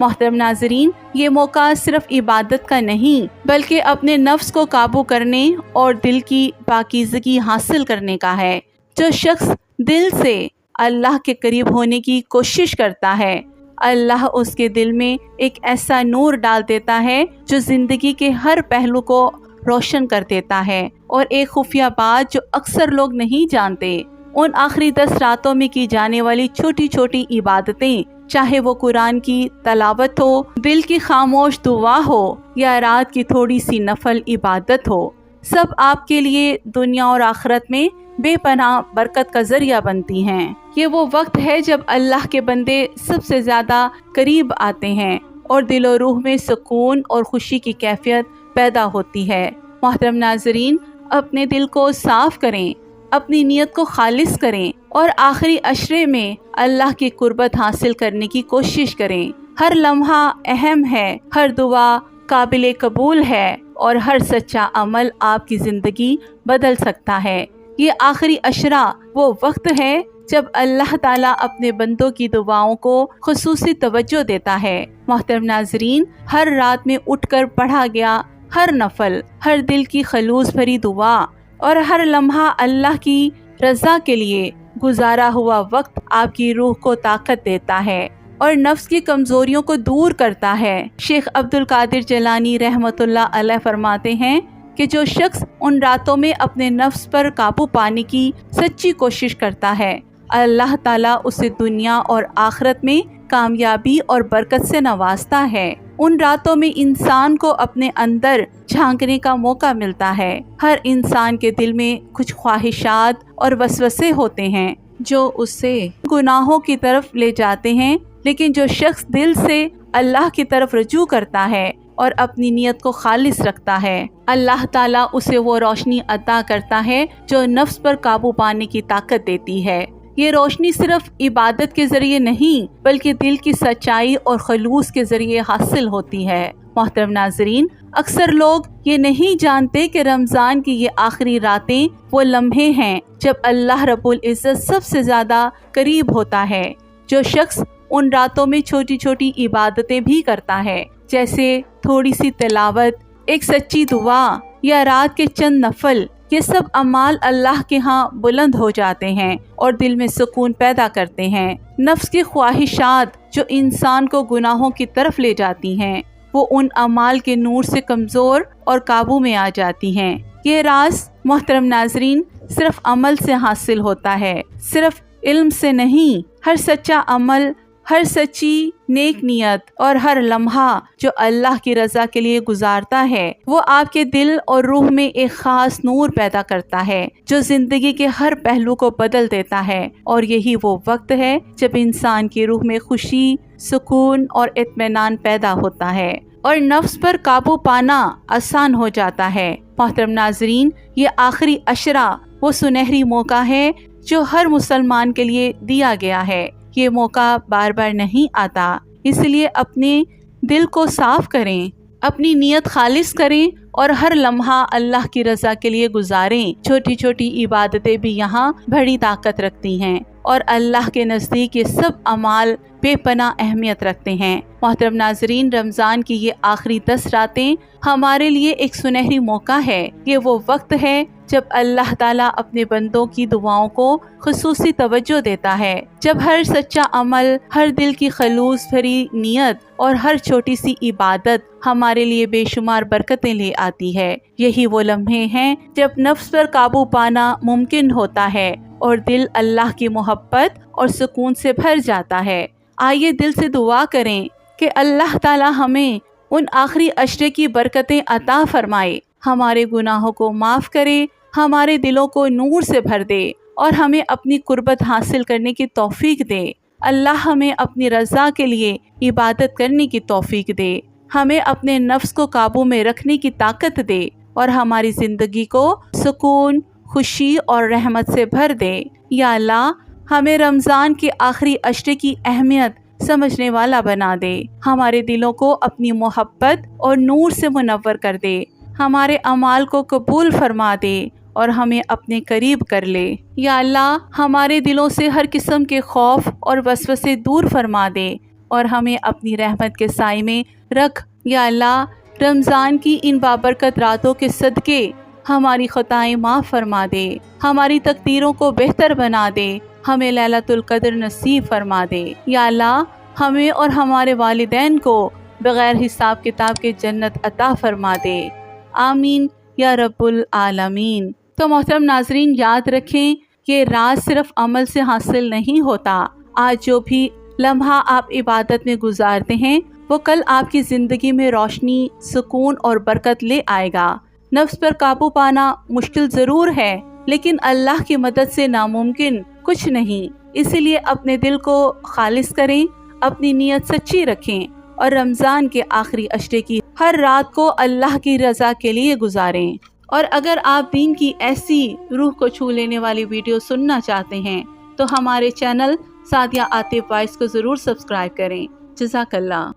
محترم ناظرین، یہ موقع صرف عبادت کا نہیں بلکہ اپنے نفس کو قابو کرنے اور دل کی پاکیزگی حاصل کرنے کا ہے۔ جو شخص دل سے اللہ کے قریب ہونے کی کوشش کرتا ہے، اللہ اس کے دل میں ایک ایسا نور ڈال دیتا ہے جو زندگی کے ہر پہلو کو روشن کر دیتا ہے۔ اور ایک خفیہ بات جو اکثر لوگ نہیں جانتے، ان آخری 10 راتوں میں کی جانے والی چھوٹی چھوٹی عبادتیں، چاہے وہ قرآن کی تلاوت ہو، دل کی خاموش دعا ہو یا رات کی تھوڑی سی نفل عبادت ہو، سب آپ کے لیے دنیا اور آخرت میں بے پناہ برکت کا ذریعہ بنتی ہیں۔ یہ وہ وقت ہے جب اللہ کے بندے سب سے زیادہ قریب آتے ہیں اور دل و روح میں سکون اور خوشی کی کیفیت پیدا ہوتی ہے۔ محترم ناظرین، اپنے دل کو صاف کریں، اپنی نیت کو خالص کریں اور آخری عشرے میں اللہ کی قربت حاصل کرنے کی کوشش کریں۔ ہر لمحہ اہم ہے، ہر دعا قابل قبول ہے اور ہر سچا عمل آپ کی زندگی بدل سکتا ہے۔ یہ آخری عشرہ وہ وقت ہے جب اللہ تعالیٰ اپنے بندوں کی دعاؤں کو خصوصی توجہ دیتا ہے۔ محترم ناظرین، ہر رات میں اٹھ کر پڑھا گیا ہر نفل، ہر دل کی خلوص بھری دعا اور ہر لمحہ اللہ کی رضا کے لیے گزارا ہوا وقت آپ کی روح کو طاقت دیتا ہے اور نفس کی کمزوریوں کو دور کرتا ہے۔ شیخ عبد القادر جیلانی رحمۃ اللہ علیہ فرماتے ہیں کہ جو شخص ان راتوں میں اپنے نفس پر قابو پانے کی سچی کوشش کرتا ہے، اللہ تعالیٰ اسے دنیا اور آخرت میں کامیابی اور برکت سے نوازتا ہے۔ ان راتوں میں انسان کو اپنے اندر جھانکنے کا موقع ملتا ہے۔ ہر انسان کے دل میں کچھ خواہشات اور وسوسے ہوتے ہیں جو اسے گناہوں کی طرف لے جاتے ہیں، لیکن جو شخص دل سے اللہ کی طرف رجوع کرتا ہے اور اپنی نیت کو خالص رکھتا ہے، اللہ تعالیٰ اسے وہ روشنی عطا کرتا ہے جو نفس پر قابو پانے کی طاقت دیتی ہے۔ یہ روشنی صرف عبادت کے ذریعے نہیں بلکہ دل کی سچائی اور خلوص کے ذریعے حاصل ہوتی ہے۔ محترم ناظرین، اکثر لوگ یہ نہیں جانتے کہ رمضان کی یہ آخری راتیں وہ لمحے ہیں جب اللہ رب العزت سب سے زیادہ قریب ہوتا ہے۔ جو شخص ان راتوں میں چھوٹی چھوٹی عبادتیں بھی کرتا ہے، جیسے تھوڑی سی تلاوت، ایک سچی دعا یا رات کے چند نفل، یہ سب اعمال اللہ کے ہاں بلند ہو جاتے ہیں اور دل میں سکون پیدا کرتے ہیں۔ نفس کی خواہشات جو انسان کو گناہوں کی طرف لے جاتی ہیں، وہ ان اعمال کے نور سے کمزور اور قابو میں آ جاتی ہیں۔ یہ راز محترم ناظرین صرف عمل سے حاصل ہوتا ہے، صرف علم سے نہیں۔ ہر سچا عمل، ہر سچی نیک نیت اور ہر لمحہ جو اللہ کی رضا کے لیے گزارتا ہے، وہ آپ کے دل اور روح میں ایک خاص نور پیدا کرتا ہے جو زندگی کے ہر پہلو کو بدل دیتا ہے۔ اور یہی وہ وقت ہے جب انسان کی روح میں خوشی، سکون اور اطمینان پیدا ہوتا ہے اور نفس پر قابو پانا آسان ہو جاتا ہے۔ محترم ناظرین، یہ آخری عشرہ وہ سنہری موقع ہے جو ہر مسلمان کے لیے دیا گیا ہے۔ یہ موقع بار بار نہیں آتا، اس لیے اپنے دل کو صاف کریں، اپنی نیت خالص کریں اور ہر لمحہ اللہ کی رضا کے لیے گزاریں۔ چھوٹی چھوٹی عبادتیں بھی یہاں بڑی طاقت رکھتی ہیں اور اللہ کے نزدیک یہ سب اعمال بے پناہ اہمیت رکھتے ہیں۔ محترم ناظرین، رمضان کی یہ آخری 10 راتیں ہمارے لیے ایک سنہری موقع ہے۔ یہ وہ وقت ہے جب اللہ تعالیٰ اپنے بندوں کی دعاؤں کو خصوصی توجہ دیتا ہے، جب ہر سچا عمل، ہر دل کی خلوص بھری نیت اور ہر چھوٹی سی عبادت ہمارے لیے بے شمار برکتیں لے آتی ہے۔ یہی وہ لمحے ہیں جب نفس پر قابو پانا ممکن ہوتا ہے اور دل اللہ کی محبت اور سکون سے بھر جاتا ہے۔ آئیے دل سے دعا کریں کہ اللہ تعالیٰ ہمیں ان آخری عشرے کی برکتیں عطا فرمائے، ہمارے گناہوں کو معاف کرے، ہمارے دلوں کو نور سے بھر دے اور ہمیں اپنی قربت حاصل کرنے کی توفیق دے۔ اللہ ہمیں اپنی رضا کے لیے عبادت کرنے کی توفیق دے، ہمیں اپنے نفس کو قابو میں رکھنے کی طاقت دے اور ہماری زندگی کو سکون، خوشی اور رحمت سے بھر دے۔ یا اللہ، ہمیں رمضان کے آخری عشرے کی اہمیت سمجھنے والا بنا دے، ہمارے دلوں کو اپنی محبت اور نور سے منور کر دے، ہمارے اعمال کو قبول فرما دے اور ہمیں اپنے قریب کر لے۔ یا اللہ، ہمارے دلوں سے ہر قسم کے خوف اور وسوسے دور فرما دے اور ہمیں اپنی رحمت کے سائے میں رکھ۔ یا اللہ، رمضان کی ان بابرکت راتوں کے صدقے ہماری خطائیں معاف فرما دے، ہماری تقدیروں کو بہتر بنا دے، ہمیں لیلۃ القدر نصیب فرما دے۔ یا اللہ، ہمیں اور ہمارے والدین کو بغیر حساب کتاب کے جنت عطا فرما دے، آمین یا رب العالمین۔ تو محترم ناظرین، یاد رکھیں کہ راز صرف عمل سے حاصل نہیں ہوتا۔ آج جو بھی لمحہ آپ عبادت میں گزارتے ہیں وہ کل آپ کی زندگی میں روشنی، سکون اور برکت لے آئے گا۔ نفس پر قابو پانا مشکل ضرور ہے، لیکن اللہ کی مدد سے ناممکن کچھ نہیں۔ اسی لیے اپنے دل کو خالص کریں، اپنی نیت سچی رکھیں اور رمضان کے آخری عشرے کی ہر رات کو اللہ کی رضا کے لیے گزاریں۔ اور اگر آپ دین کی ایسی روح کو چھو لینے والی ویڈیو سننا چاہتے ہیں تو ہمارے چینل سعدیہ عاطف وائس کو ضرور سبسکرائب کریں۔ جزاک اللہ۔